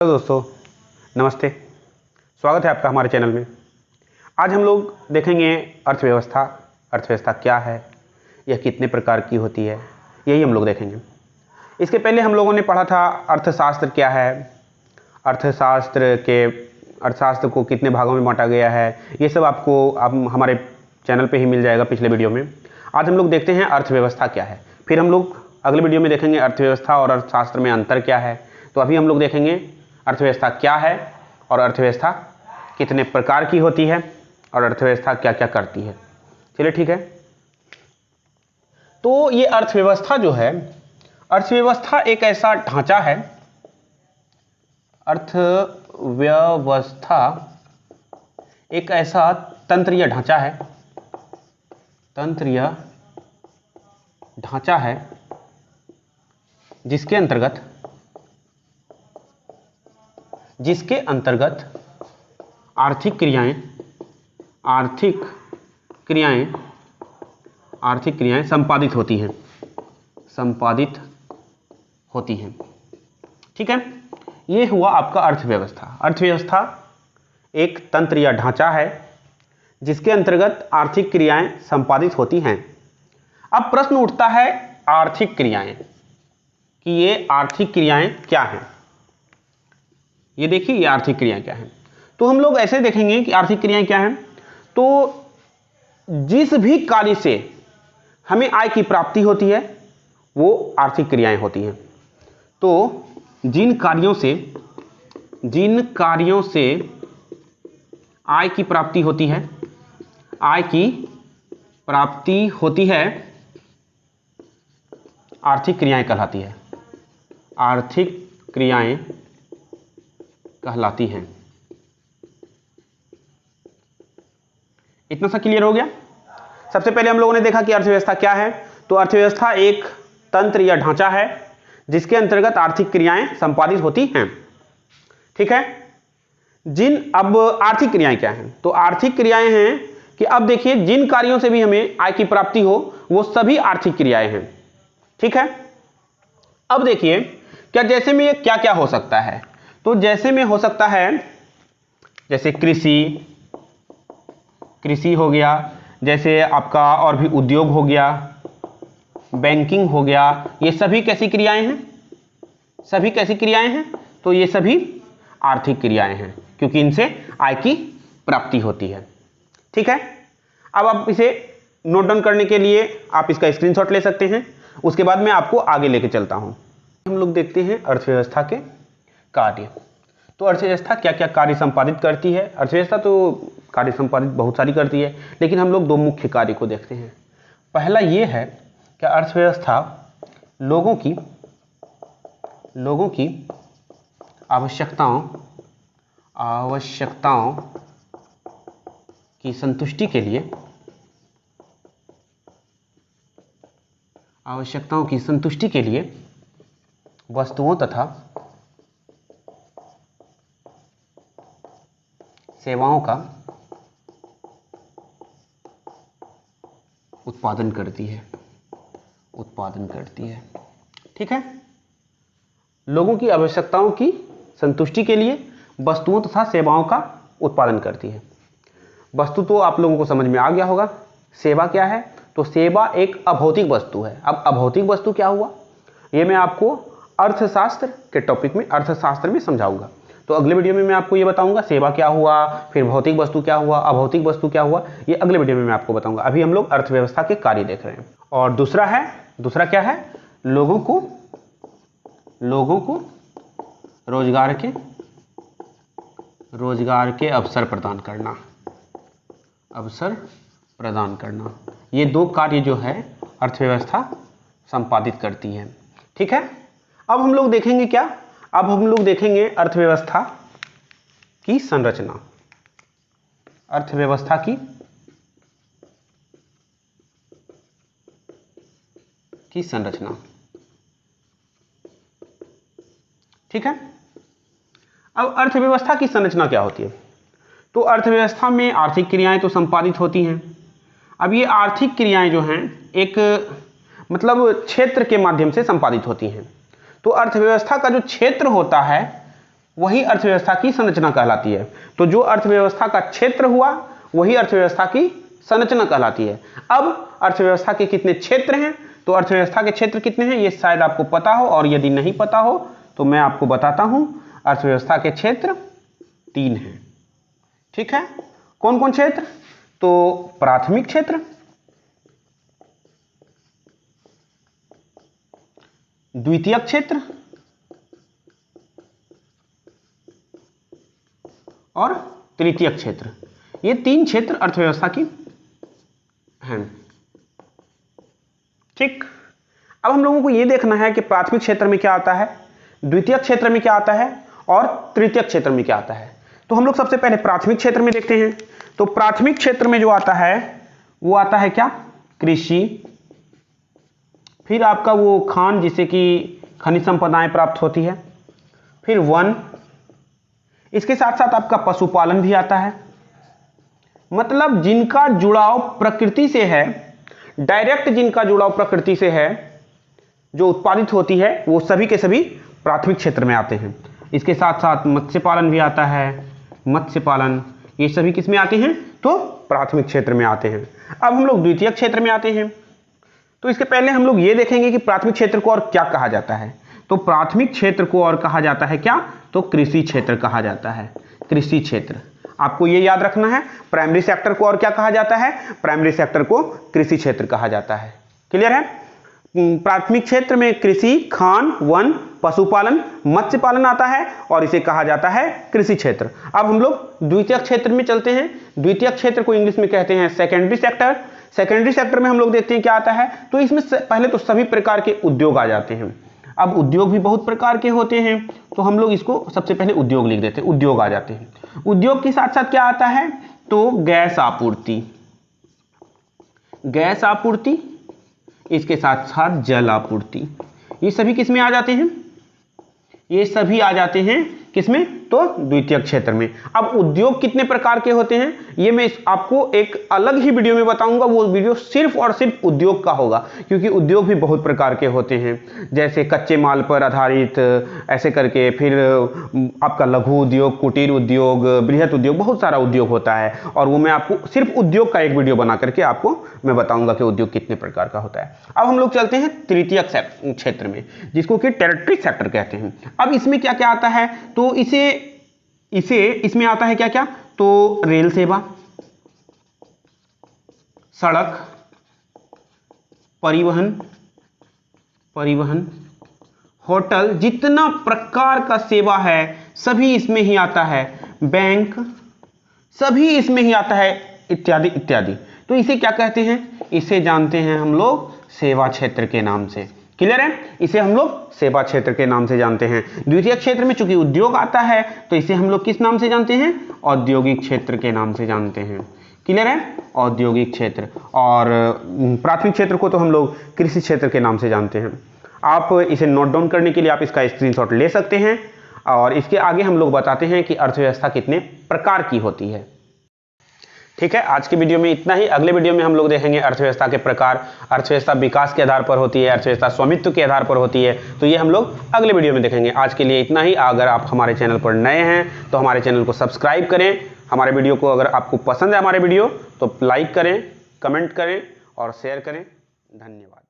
Hello दोस्तों, नमस्ते। स्वागत है आपका हमारे चैनल में। आज हम लोग देखेंगे अर्थव्यवस्था क्या है, यह कितने प्रकार की होती है, यही हम लोग देखेंगे। इसके पहले हम लोगों ने पढ़ा था अर्थशास्त्र क्या है, अर्थशास्त्र को कितने भागों में बांटा गया है, ये सब आपको हमारे चैनल पे ही मिल जाएगा पिछले वीडियो में। आज हम लोग देखते हैं अर्थव्यवस्था क्या है, फिर हम लोग अगले वीडियो में देखेंगे अर्थव्यवस्था और अर्थशास्त्र में अंतर क्या है। तो अभी हम लोग देखेंगे अर्थव्यवस्था क्या है और अर्थव्यवस्था कितने प्रकार की होती है और अर्थव्यवस्था क्या क्या करती है। चलिए ठीक है। तो ये अर्थव्यवस्था जो है, अर्थव्यवस्था एक ऐसा ढांचा है, अर्थव्यवस्था एक ऐसा तंत्र या ढांचा है, जिसके अंतर्गत आर्थिक क्रियाएं संपादित होती हैं। ठीक है, ये हुआ आपका अर्थव्यवस्था। अर्थव्यवस्था एक तंत्र या ढांचा है जिसके अंतर्गत आर्थिक क्रियाएं संपादित होती हैं। अब प्रश्न उठता है आर्थिक क्रियाएं कि ये आर्थिक क्रियाएं क्या हैं। ये देखिए, ये आर्थिक क्रियाएं क्या हैं। तो हम लोग ऐसे देखेंगे कि आर्थिक क्रियाएं क्या हैं। तो जिस भी कार्य से हमें आय की प्राप्ति होती है वो आर्थिक क्रियाएं होती हैं। तो जिन कार्यों से आय की प्राप्ति होती है, आर्थिक क्रियाएं कहलाती हैं। इतना सा क्लियर हो गया। सबसे पहले हम लोगों ने देखा कि अर्थव्यवस्था क्या है। तो अर्थव्यवस्था एक तंत्र या ढांचा है जिसके अंतर्गत आर्थिक क्रियाएं संपादित होती हैं। ठीक है। अब आर्थिक क्रियाएं क्या हैं? तो आर्थिक क्रियाएं हैं कि अब देखिए, जिन कार्यों से भी हमें आय की प्राप्ति हो वो सभी आर्थिक क्रियाएं हैं। ठीक है। अब देखिए, क्या जैसे में क्या क्या हो सकता है। तो जैसे में हो सकता है, जैसे कृषि हो गया, जैसे आपका और भी उद्योग हो गया, बैंकिंग हो गया। ये सभी कैसी क्रियाएं हैं? तो ये सभी आर्थिक क्रियाएं हैं क्योंकि इनसे आय की प्राप्ति होती है। ठीक है। अब आप इसे नोट डाउन करने के लिए आप इसका स्क्रीनशॉट ले सकते हैं। उसके बाद मैं आपको आगे लेके चलता हूं। हम लोग देखते हैं अर्थव्यवस्था के कार्य। तो अर्थव्यवस्था क्या क्या कार्य संपादित करती है। अर्थव्यवस्था तो कार्य संपादित बहुत सारी करती है, लेकिन हम लोग दो मुख्य कार्य को देखते हैं। पहला ये है कि अर्थव्यवस्था लोगों की आवश्यकताओं की संतुष्टि के लिए वस्तुओं तथा सेवाओं का उत्पादन करती है। ठीक है। लोगों की आवश्यकताओं की संतुष्टि के लिए वस्तुओं तथा सेवाओं का उत्पादन करती है। वस्तु तो आप लोगों को समझ में आ गया होगा। सेवा क्या है? तो सेवा एक अभौतिक वस्तु है। अब अभौतिक वस्तु क्या हुआ, ये मैं आपको अर्थशास्त्र के टॉपिक में, अर्थशास्त्र में समझाऊंगा। तो अगले वीडियो में मैं आपको ये बताऊंगा सेवा क्या हुआ, फिर भौतिक वस्तु क्या हुआ, अभौतिक वस्तु क्या हुआ, ये अगले वीडियो में मैं आपको बताऊंगा। अभी हम लोग अर्थव्यवस्था के कार्य देख रहे हैं। और दूसरा क्या है? लोगों को रोजगार के अवसर प्रदान करना। ये दो कार्य जो है अर्थव्यवस्था संपादित करती है। ठीक है। अब हम लोग देखेंगे क्या? अब हम लोग देखेंगे अर्थव्यवस्था की संरचना। अर्थव्यवस्था की संरचना। ठीक है। अब अर्थव्यवस्था की संरचना क्या होती है? तो अर्थव्यवस्था में आर्थिक क्रियाएं तो संपादित होती हैं। अब ये आर्थिक क्रियाएं जो हैं एक क्षेत्र के माध्यम से संपादित होती हैं। तो अर्थव्यवस्था का जो क्षेत्र होता है वही अर्थव्यवस्था की संरचना कहलाती है। तो जो अर्थव्यवस्था का क्षेत्र हुआ वही अर्थव्यवस्था की संरचना कहलाती है। अब अर्थव्यवस्था के कितने क्षेत्र हैं, तो अर्थव्यवस्था के क्षेत्र कितने हैं ये शायद आपको पता हो, और यदि नहीं पता हो तो मैं आपको बताता हूं। अर्थव्यवस्था के क्षेत्र 3 हैं। ठीक है, कौन कौन क्षेत्र? तो प्राथमिक क्षेत्र, द्वितीयक क्षेत्र और तृतीयक क्षेत्र। ये 3 क्षेत्र अर्थव्यवस्था की हैं। ठीक, अब हम लोगों को ये देखना है कि प्राथमिक क्षेत्र में क्या आता है, द्वितीयक क्षेत्र में क्या आता है और तृतीयक क्षेत्र में क्या आता है। तो हम लोग सबसे पहले प्राथमिक क्षेत्र में देखते हैं। तो प्राथमिक क्षेत्र में जो आता है वो आता है क्या, कृषि, फिर आपका वो खान जिससे कि खनिज संपदाएं प्राप्त होती है, फिर वन, इसके साथ साथ आपका पशुपालन भी आता है। मतलब जिनका जुड़ाव प्रकृति से है, डायरेक्ट जिनका जुड़ाव प्रकृति से है, जो उत्पादित होती है, वो सभी के सभी प्राथमिक क्षेत्र में आते हैं। इसके साथ साथ मत्स्य पालन भी आता है, मत्स्य पालन, ये सभी किस में आते हैं, तो प्राथमिक क्षेत्र में आते हैं। अब हम लोग द्वितीयक क्षेत्र में आते हैं। तो इसके पहले हम लोग ये देखेंगे कि प्राथमिक क्षेत्र को और क्या कहा जाता है। तो प्राथमिक क्षेत्र को और कहा जाता है क्या, तो कृषि क्षेत्र कहा जाता है। कृषि क्षेत्र, आपको ये याद रखना है। प्राइमरी सेक्टर को और क्या कहा जाता है, प्राइमरी सेक्टर को कृषि क्षेत्र कहा जाता है। क्लियर है? प्राथमिक क्षेत्र में कृषि, खान, वन, पशुपालन, मत्स्य पालन आता है और इसे कहा जाता है कृषि क्षेत्र। अब हम लोग द्वितीयक क्षेत्र में चलते हैं। द्वितीयक क्षेत्र को इंग्लिश में कहते हैं सेकेंडरी सेक्टर। सेकेंडरी सेक्टर में हम लोग देखते हैं क्या आता है, तो इसमें पहले तो सभी प्रकार के उद्योग आ जाते हैं। अब उद्योग भी बहुत प्रकार के होते हैं, तो हम लोग इसको सबसे पहले उद्योग लिख देते हैं, उद्योग आ जाते हैं। उद्योग के साथ साथ क्या आता है, तो गैस आपूर्ति, गैस आपूर्ति, इसके साथ साथ जल आपूर्ति, ये सभी किसमें आ जाते हैं, ये सभी आ जाते हैं किसमें, तो द्वितीयक क्षेत्र में। अब उद्योग कितने प्रकार के होते हैं ये मैं आपको एक अलग ही वीडियो में बताऊंगा। वो वीडियो सिर्फ और सिर्फ उद्योग का होगा, क्योंकि उद्योग भी बहुत प्रकार के होते हैं, जैसे कच्चे माल पर आधारित, ऐसे करके, फिर आपका लघु उद्योग, कुटीर उद्योग, बृहत उद्योग, बहुत सारा उद्योग होता है। और वो मैं आपको सिर्फ उद्योग का एक वीडियो बना करके आपको मैं बताऊंगा कि उद्योग कितने प्रकार का होता है। अब हम लोग चलते हैं तृतीयक क्षेत्र में, जिसको कि टेरिटरी सेक्टर कहते हैं। अब इसमें क्या क्या आता है, तो इसमें आता है क्या क्या, तो रेल सेवा, सड़क, परिवहन, होटल, जितना प्रकार का सेवा है सभी इसमें ही आता है, बैंक, सभी इसमें ही आता है, इत्यादि इत्यादि। तो इसे क्या कहते हैं, इसे जानते हैं हम लोग सेवा क्षेत्र के नाम से। क्लियर है? इसे हम लोग सेवा क्षेत्र के नाम से जानते हैं। द्वितीय क्षेत्र में चूंकि उद्योग आता है तो इसे हम लोग किस नाम से जानते हैं, औद्योगिक क्षेत्र के नाम से जानते हैं। क्लियर है? औद्योगिक क्षेत्र। और प्राथमिक क्षेत्र को तो हम लोग कृषि क्षेत्र के नाम से जानते हैं। आप इसे नोट डाउन करने के लिए आप इसका स्क्रीनशॉट ले सकते हैं। और इसके आगे हम लोग बताते हैं कि अर्थव्यवस्था कितने प्रकार की होती है। ठीक है, आज की वीडियो में इतना ही। अगले वीडियो में हम लोग देखेंगे अर्थव्यवस्था के प्रकार। अर्थव्यवस्था विकास के आधार पर होती है, अर्थव्यवस्था स्वामित्व के आधार पर होती है, तो ये हम लोग अगले वीडियो में देखेंगे। आज के लिए इतना ही। अगर आप हमारे चैनल पर नए हैं तो हमारे चैनल को सब्सक्राइब करें। हमारे वीडियो को अगर आपको पसंद है हमारे वीडियो तो लाइक करें, कमेंट करें और शेयर करें। धन्यवाद।